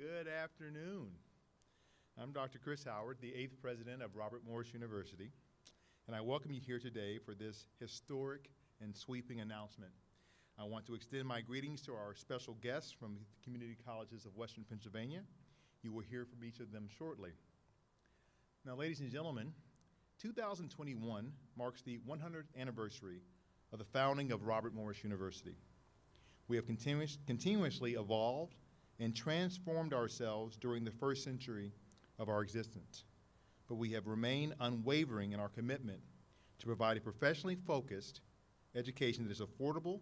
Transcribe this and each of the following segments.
Good afternoon. I'm Dr. Chris Howard, the 8th president of Robert Morris University, and I welcome you here today for this historic and sweeping announcement. I want to extend my greetings to our special guests from the community colleges of Western Pennsylvania. You will hear from each of them shortly. Now, ladies and gentlemen, 2021 marks the 100th anniversary of the founding of Robert Morris University. We have continuously evolved and transformed ourselves during the first century of our existence, but we have remained unwavering in our commitment to provide a professionally focused education that is affordable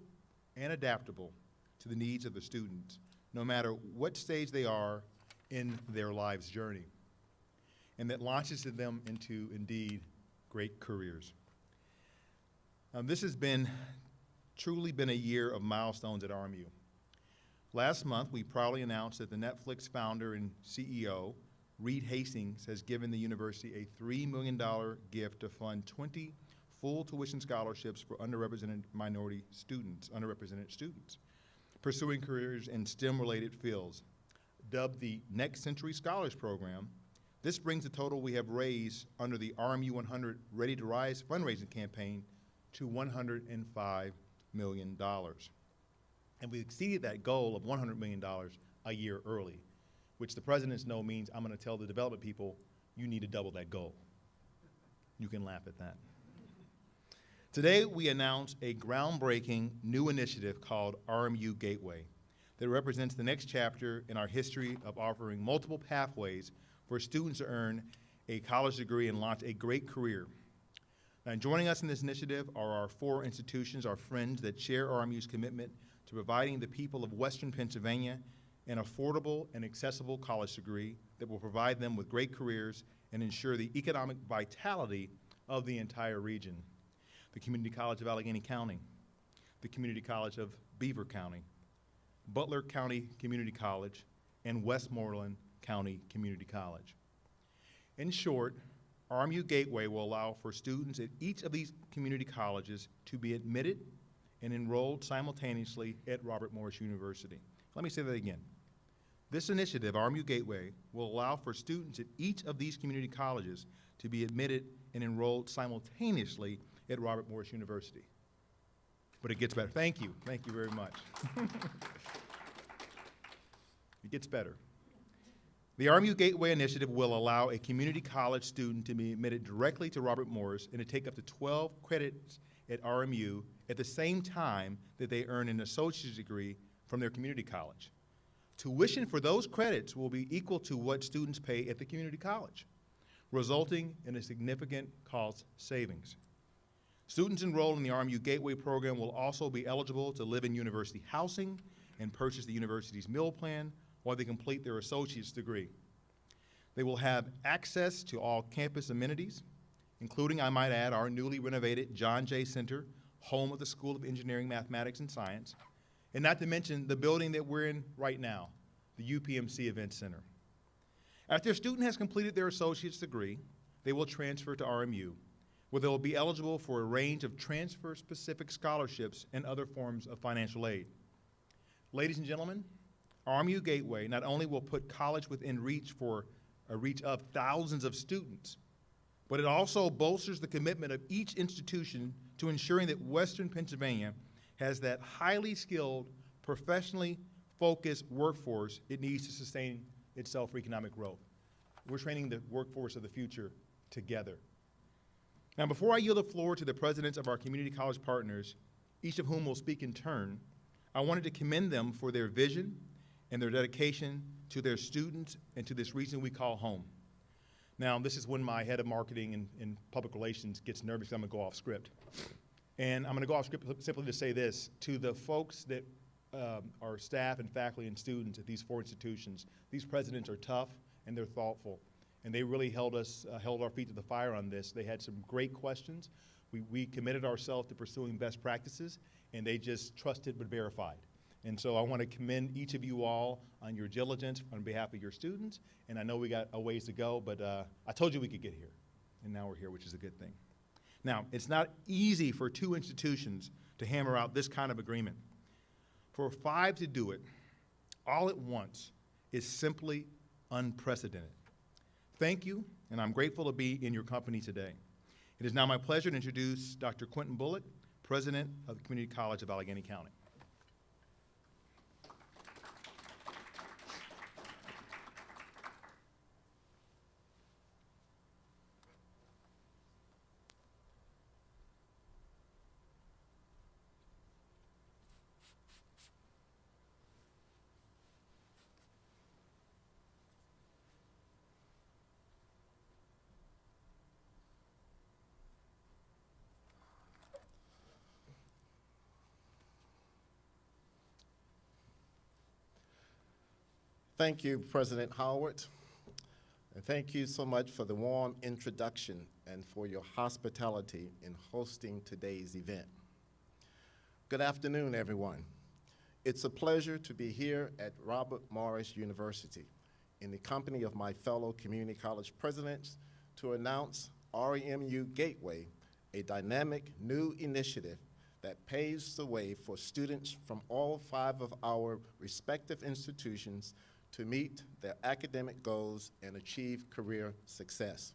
and adaptable to the needs of the students, no matter what stage they are in their life's journey, and that launches them into, indeed, great careers. This has truly been a year of milestones at RMU. Last month, we proudly announced that the Netflix founder and CEO, Reed Hastings, has given the university a $3 million gift to fund 20 full tuition scholarships for underrepresented students pursuing careers in STEM-related fields. Dubbed the Next Century Scholars Program, this brings the total we have raised under the RMU 100 Ready to Rise fundraising campaign to $105 million. And we exceeded that goal of $100 million a year early, which the president's no means I'm going to tell the development people, you need to double that goal. You can laugh at that. Today, we announce a groundbreaking new initiative called RMU Gateway that represents the next chapter in our history of offering multiple pathways for students to earn a college degree and launch a great career. Now, joining us in this initiative are our 4 institutions, our friends that share RMU's commitment to providing the people of Western Pennsylvania an affordable and accessible college degree that will provide them with great careers and ensure the economic vitality of the entire region. The Community College of Allegheny County, the Community College of Beaver County, Butler County Community College, and Westmoreland County Community College. In short, RMU Gateway will allow for students at each of these community colleges to be admitted and enrolled simultaneously at Robert Morris University. Let me say that again. This initiative, RMU Gateway, will allow for students at each of these community colleges to be admitted and enrolled simultaneously at Robert Morris University. But it gets better. Thank you very much. It gets better. The RMU Gateway initiative will allow a community college student to be admitted directly to Robert Morris and to take up to 12 credits at RMU at the same time that they earn an associate's degree from their community college. Tuition for those credits will be equal to what students pay at the community college, resulting in a significant cost savings. Students enrolled in the RMU Gateway program will also be eligible to live in university housing and purchase the university's meal plan while they complete their associate's degree. They will have access to all campus amenities, including, I might add, our newly renovated John Jay Center, home of the School of Engineering, Mathematics, and Science, and not to mention the building that we're in right now, the UPMC Event Center. After a student has completed their associate's degree, they will transfer to RMU, where they will be eligible for a range of transfer-specific scholarships and other forms of financial aid. Ladies and gentlemen, RMU Gateway not only will put college within reach of thousands of students, but it also bolsters the commitment of each institution to ensuring that Western Pennsylvania has that highly skilled, professionally focused workforce it needs to sustain itself for economic growth. We're training the workforce of the future together. Now, before I yield the floor to the presidents of our community college partners, each of whom will speak in turn, I wanted to commend them for their vision and their dedication to their students and to this region we call home. Now, this is when my head of marketing and public relations gets nervous because I'm going to go off script. And I'm going to go off script simply to say this. To the folks that are staff and faculty and students at these 4 institutions, these presidents are tough and they're thoughtful. And they really held our feet to the fire on this. They had some great questions. We committed ourselves to pursuing best practices, and they just trusted but verified. And so I want to commend each of you all on your diligence on behalf of your students. And I know we got a ways to go, but I told you we could get here. And now we're here, which is a good thing. Now, it's not easy for 2 institutions to hammer out this kind of agreement. For 5 to do it all at once is simply unprecedented. Thank you, and I'm grateful to be in your company today. It is now my pleasure to introduce Dr. Quentin Bullock, President of the Community College of Allegheny County. Thank you, President Howard, and thank you so much for the warm introduction and for your hospitality in hosting today's event. Good afternoon, everyone. It's a pleasure to be here at Robert Morris University in the company of my fellow community college presidents to announce RMU Gateway, a dynamic new initiative that paves the way for students from all 5 of our respective institutions to meet their academic goals and achieve career success.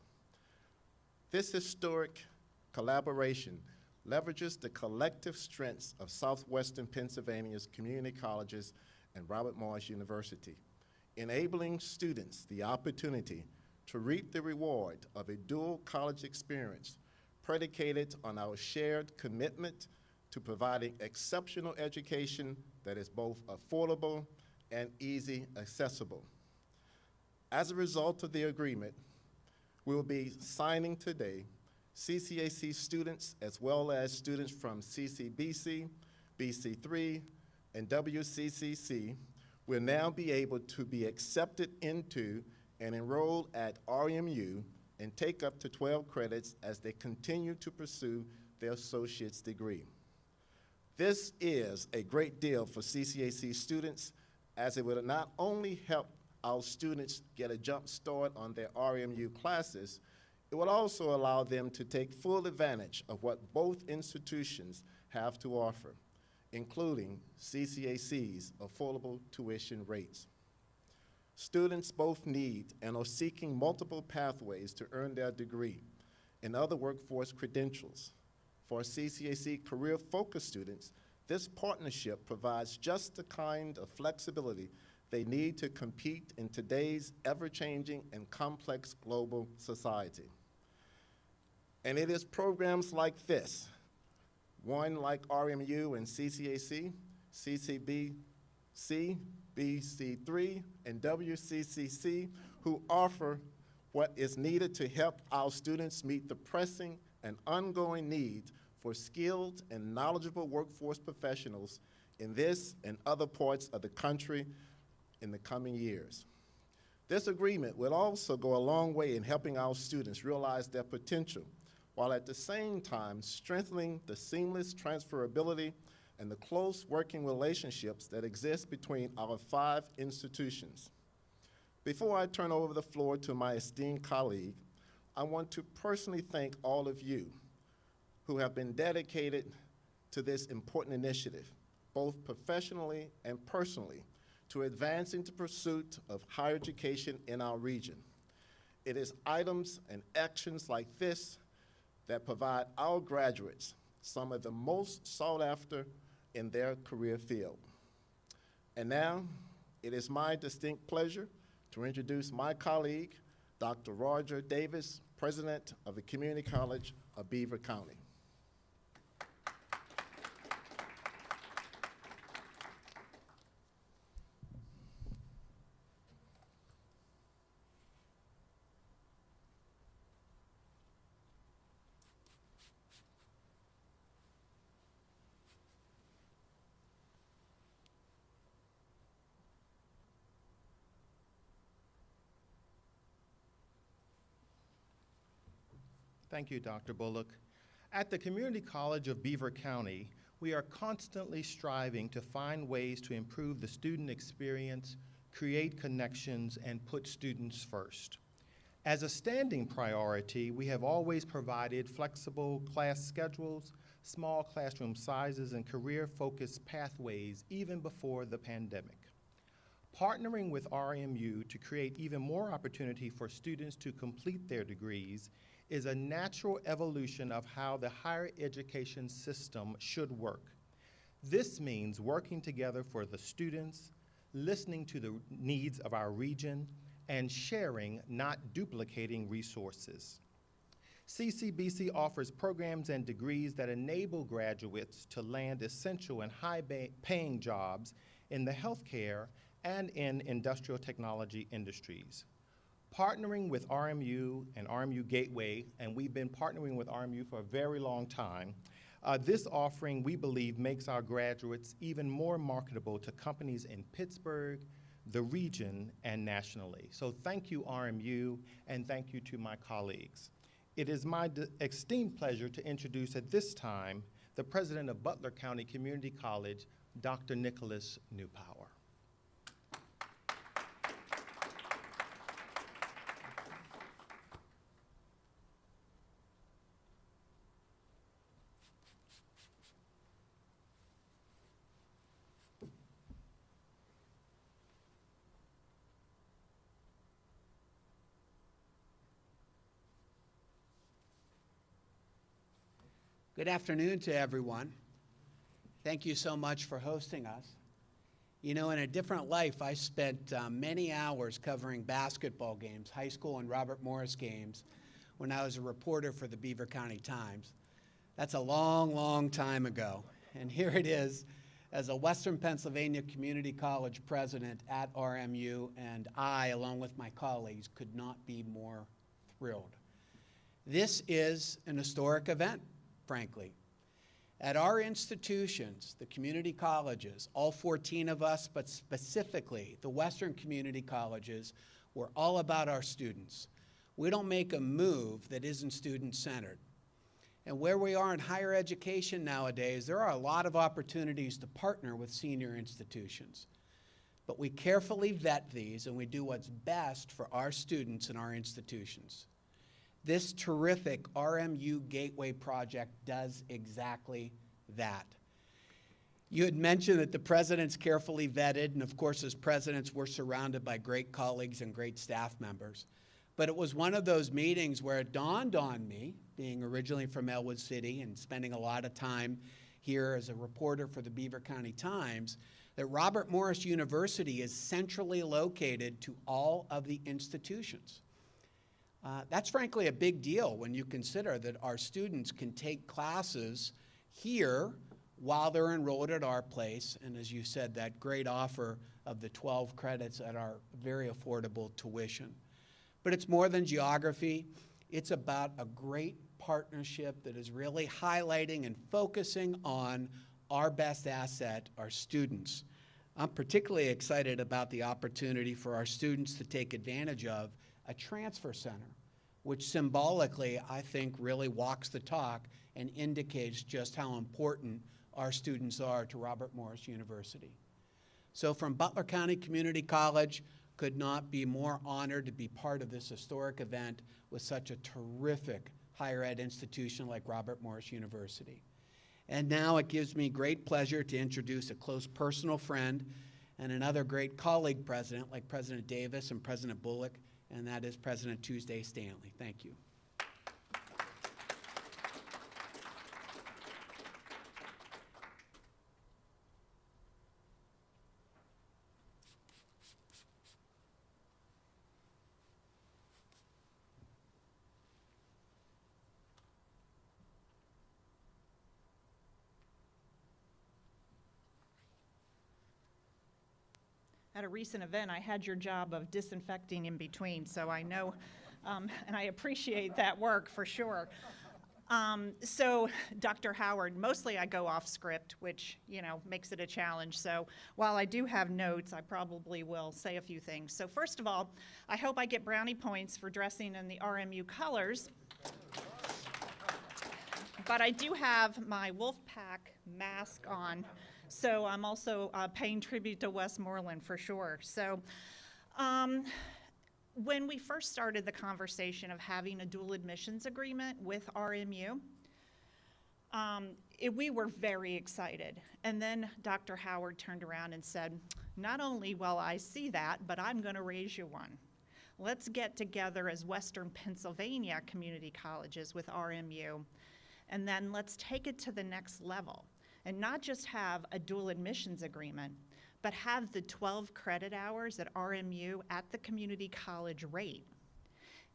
This historic collaboration leverages the collective strengths of Southwestern Pennsylvania's community colleges and Robert Morris University, enabling students the opportunity to reap the reward of a dual college experience predicated on our shared commitment to providing exceptional education that is both affordable and easy accessible. As a result of the agreement, we will be signing today CCAC students as well as students from CCBC, BC3, and WCCC will now be able to be accepted into and enroll at RMU and take up to 12 credits as they continue to pursue their associate's degree. This is a great deal for CCAC students, as it will not only help our students get a jump start on their RMU classes, it will also allow them to take full advantage of what both institutions have to offer, including CCAC's affordable tuition rates. Students both need and are seeking multiple pathways to earn their degree and other workforce credentials. For CCAC career-focused students, this partnership provides just the kind of flexibility they need to compete in today's ever-changing and complex global society. And it is programs like this, one like RMU and CCAC, CCBC, BC3, and WCCC, who offer what is needed to help our students meet the pressing and ongoing need for skilled and knowledgeable workforce professionals in this and other parts of the country in the coming years. This agreement will also go a long way in helping our students realize their potential, while at the same time strengthening the seamless transferability and the close working relationships that exist between our 5 institutions. Before I turn over the floor to my esteemed colleague, I want to personally thank all of you who have been dedicated to this important initiative, both professionally and personally, to advancing the pursuit of higher education in our region. It is items and actions like this that provide our graduates some of the most sought after in their career field. And now, it is my distinct pleasure to introduce my colleague, Dr. Roger Davis, President of the Community College of Beaver County. Thank you, Dr. Bullock. At the Community College of Beaver County, we are constantly striving to find ways to improve the student experience, create connections, and put students first. As a standing priority, we have always provided flexible class schedules, small classroom sizes, and career-focused pathways even before the pandemic. Partnering with RMU to create even more opportunity for students to complete their degrees is a natural evolution of how the higher education system should work. This means working together for the students, listening to the needs of our region, and sharing, not duplicating resources. CCBC offers programs and degrees that enable graduates to land essential and high-paying jobs in the healthcare and in industrial technology industries. Partnering with RMU and RMU Gateway, and we've been partnering with RMU for a very long time, this offering, we believe, makes our graduates even more marketable to companies in Pittsburgh, the region, and nationally. So thank you, RMU, and thank you to my colleagues. It is my esteemed pleasure to introduce at this time the president of Butler County Community College, Dr. Nicholas Newpower. Good afternoon to everyone. Thank you so much for hosting us. You know, in a different life, I spent many hours covering basketball games, high school and Robert Morris games, when I was a reporter for the Beaver County Times. That's a long, long time ago. And here it is as a Western Pennsylvania Community College president at RMU, and I, along with my colleagues, could not be more thrilled. This is an historic event, frankly. At our institutions, the community colleges, all 14 of us, but specifically the Western community colleges, we're all about our students. We don't make a move that isn't student-centered. And where we are in higher education nowadays, there are a lot of opportunities to partner with senior institutions. But we carefully vet these and we do what's best for our students and our institutions. This terrific RMU Gateway project does exactly that. You had mentioned that the president's carefully vetted, and of course, as presidents, we're surrounded by great colleagues and great staff members. But it was one of those meetings where it dawned on me, being originally from Elwood City and spending a lot of time here as a reporter for the Beaver County Times, that Robert Morris University is centrally located to all of the institutions. That's frankly a big deal when you consider that our students can take classes here while they're enrolled at our place, and as you said, that great offer of the 12 credits at our very affordable tuition. But it's more than geography. It's about a great partnership that is really highlighting and focusing on our best asset, our students. I'm particularly excited about the opportunity for our students to take advantage of a transfer center, which symbolically, I think, really walks the talk and indicates just how important our students are to Robert Morris University. So from Butler County Community College, could not be more honored to be part of this historic event with such a terrific higher ed institution like Robert Morris University. And now it gives me great pleasure to introduce a close personal friend and another great colleague president like President Davis and President Bullock, and that is President Tuesday Stanley. Thank you. At a recent event, I had your job of disinfecting in between, so I know, and I appreciate that work for sure. So, Dr. Howard, mostly I go off script, which, you know, makes it a challenge. So while I do have notes, I probably will say a few things. So first of all, I hope I get brownie points for dressing in the RMU colors. But I do have my Wolfpack mask on. So I'm also paying tribute to Westmoreland for sure. So when we first started the conversation of having a dual admissions agreement with RMU, we were very excited. And then Dr. Howard turned around and said, not only will I see that, but I'm going to raise you one. Let's get together as Western Pennsylvania community colleges with RMU, and then let's take it to the next level. And not just have a dual admissions agreement, but have the 12 credit hours at RMU at the community college rate.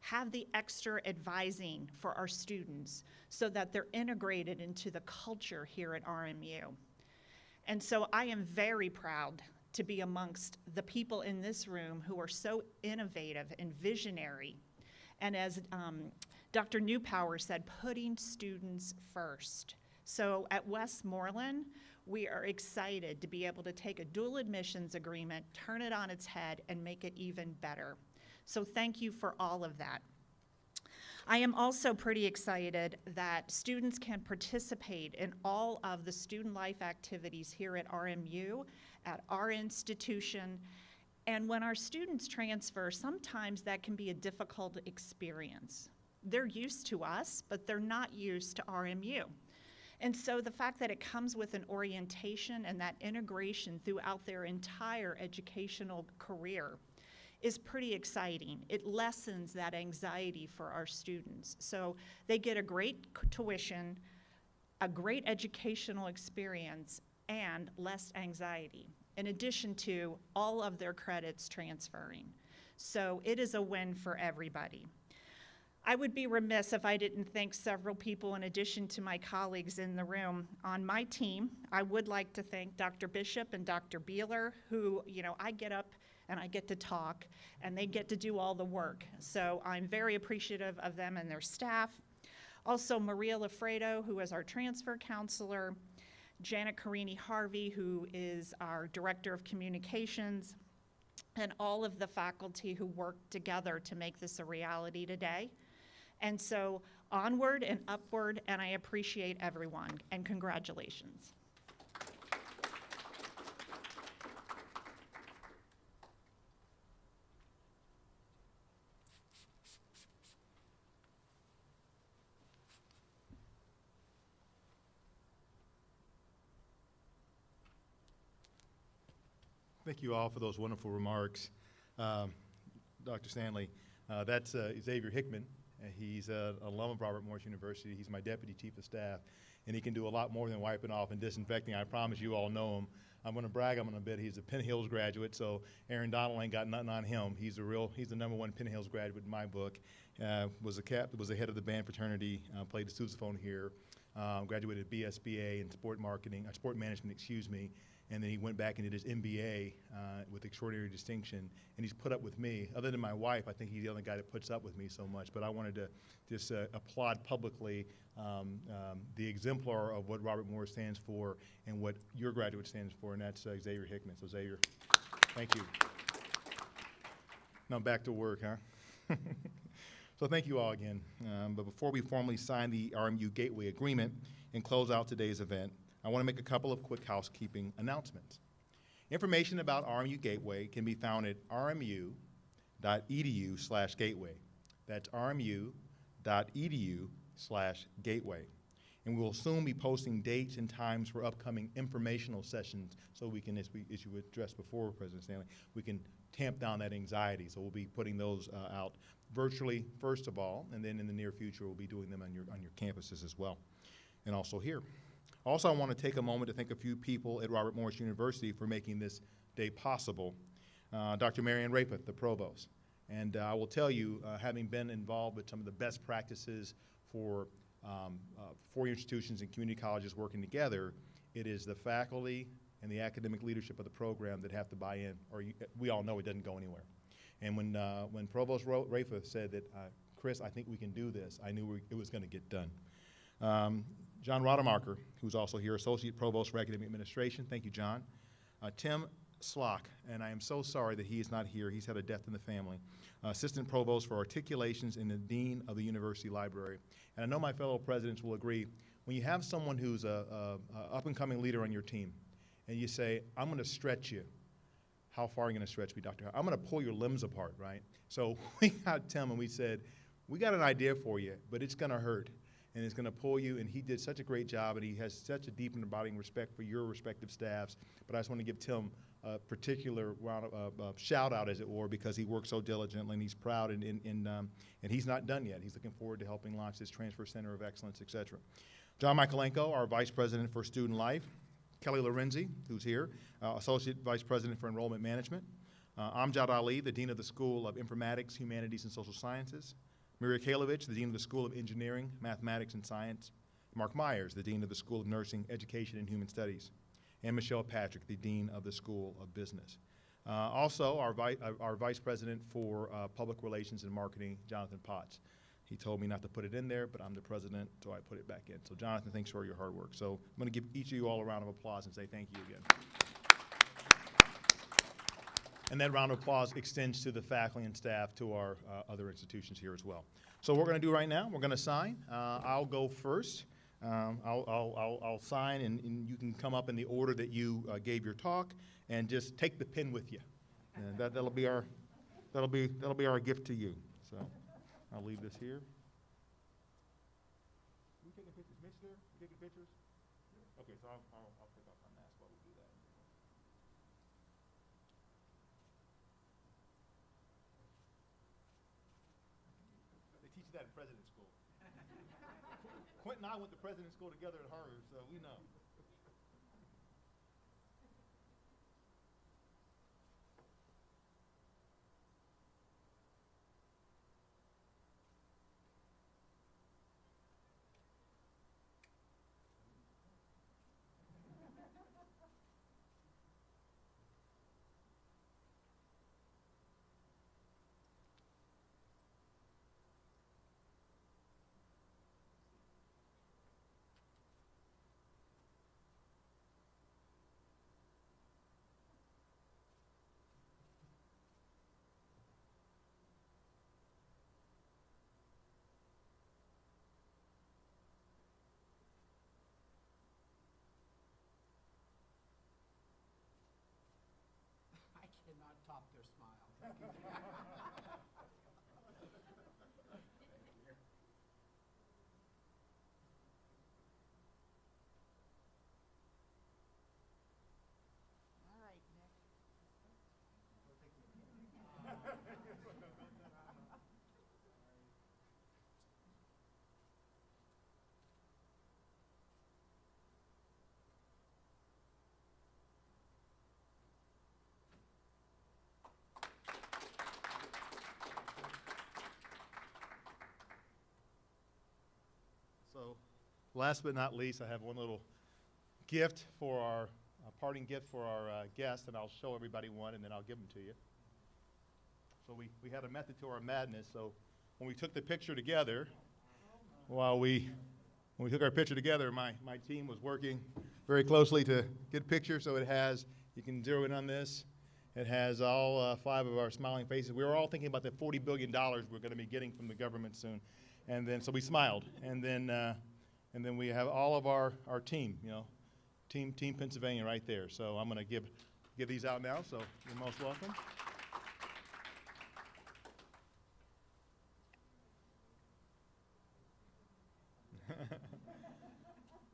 Have the extra advising for our students so that they're integrated into the culture here at RMU. And so I am very proud to be amongst the people in this room who are so innovative and visionary. And as Dr. Newpower said, putting students first. So at Westmoreland, we are excited to be able to take a dual admissions agreement, turn it on its head, and make it even better. So thank you for all of that. I am also pretty excited that students can participate in all of the student life activities here at RMU, at our institution. And when our students transfer, sometimes that can be a difficult experience. They're used to us, but they're not used to RMU. And so the fact that it comes with an orientation and that integration throughout their entire educational career is pretty exciting. It lessens that anxiety for our students. So they get a great tuition, a great educational experience, and less anxiety, in addition to all of their credits transferring. So it is a win for everybody. I would be remiss if I didn't thank several people in addition to my colleagues in the room. On my team, I would like to thank Dr. Bishop and Dr. Beeler, who, I get up and I get to talk, and they get to do all the work. So I'm very appreciative of them and their staff. Also, Maria Lafredo, who is our transfer counselor, Janet Carini Harvey, who is our director of communications, and all of the faculty who worked together to make this a reality today. And so onward and upward, and I appreciate everyone, and congratulations. Thank you all for those wonderful remarks. Dr. Stanley, that's Xavier Hickman. He's an alum of Robert Morris University. He's my deputy chief of staff, and he can do a lot more than wiping off and disinfecting. I promise you all know him. I'm going to brag on him a bit. He's a Penn Hills graduate, so Aaron Donald ain't got nothing on him. He's the #1 Penn Hills graduate in my book. Was the head of the band fraternity, played the sousaphone here, graduated BSBA in sport management, and then he went back and did his MBA with extraordinary distinction, and he's put up with me. Other than my wife, I think he's the only guy that puts up with me so much, but I wanted to just applaud publicly the exemplar of what Robert Morris stands for and what your graduate stands for, and that's Xavier Hickman. So Xavier, thank you. Now back to work, huh? So thank you all again. But before we formally sign the RMU Gateway Agreement and close out today's event, I want to make a couple of quick housekeeping announcements. Information about RMU Gateway can be found at rmu.edu/gateway. That's rmu.edu/gateway. And we will soon be posting dates and times for upcoming informational sessions so we can, as you addressed before, President Stanley, we can tamp down that anxiety. So we'll be putting those out virtually, first of all, and then in the near future, we'll be doing them on your campuses as well, and also here. Also, I want to take a moment to thank a few people at Robert Morris University for making this day possible. Dr. Marianne Rapeth, the provost. And I will tell you, having been involved with some of the best practices for four institutions and community colleges working together, it is the faculty and the academic leadership of the program that have to buy in, or we all know it doesn't go anywhere. And when Provost Rapeth said that, Chris, I think we can do this, I knew it was going to get done. John Rademacher, who's also here, Associate Provost for Academic Administration. Thank you, John. Tim Slock, and I am so sorry that he is not here. He's had a death in the family. Assistant Provost for Articulations and the Dean of the University Library. And I know my fellow presidents will agree, when you have someone who's a up-and-coming leader on your team, and you say, I'm going to stretch you, how far are you going to stretch me, Dr. I'm going to pull your limbs apart, right? So we got Tim and we said, we got an idea for you, but it's going to hurt. and is going to pull you, and he did such a great job, and he has such a deep and abiding respect for your respective staffs. But I just want to give Tim a particular round of shout out, as it were, because he worked so diligently, and he's proud, and he's not done yet. He's looking forward to helping launch this Transfer Center of Excellence, et cetera. John Michaelenko, our Vice President for Student Life. Kelly Lorenzi, who's here, Associate Vice President for Enrollment Management. Amjad Ali, the Dean of the School of Informatics, Humanities, and Social Sciences. Miria Kalovich, the Dean of the School of Engineering, Mathematics, and Science. Mark Myers, the Dean of the School of Nursing, Education, and Human Studies. And Michelle Patrick, the Dean of the School of Business. Also, our Vice President for Public Relations and Marketing, Jonathan Potts. He told me not to put it in there, but I'm the president, so I put it back in. So Jonathan, thanks for your hard work. So I'm going to give each of you all a round of applause and say thank you again. And that round of applause extends to the faculty and staff to our other institutions here as well. So what we're going to do right now, we're going to sign. I'll go first. I'll sign, and you can come up in the order that you gave your talk, and just take the pen with you. And that'll be our gift to you. So I'll leave this here. Are we taking pictures? Mitch there? You taking pictures? Okay, so I'll take off my mask while we do that. They teach you that in president's school. Quentin and I went to president's school together at Harvard, so we know. I cannot top their smile. Thank you. All right, Nick. So, last but not least, I have one little gift for our parting gift for our guests, and I'll show everybody one, and then I'll give them to you. So we had a method to our madness. So when we took the picture together, when we took our picture together, my team was working very closely to get a picture. So it has, you can zero in on this. It has all 5 of our smiling faces. We were all thinking about the $40 billion we're going to be getting from the government soon. And then, so we smiled. And then we have all of our team, you know, Team Pennsylvania right there. So I'm going to give these out now, so you're most welcome.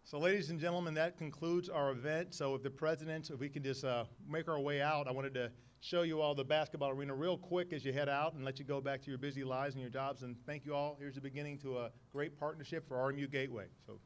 So ladies and gentlemen, that concludes our event. So if we can just make our way out, I wanted to show you all the basketball arena real quick as you head out and let you go back to your busy lives and your jobs. And thank you all. Here's the beginning to a great partnership for RMU Gateway. So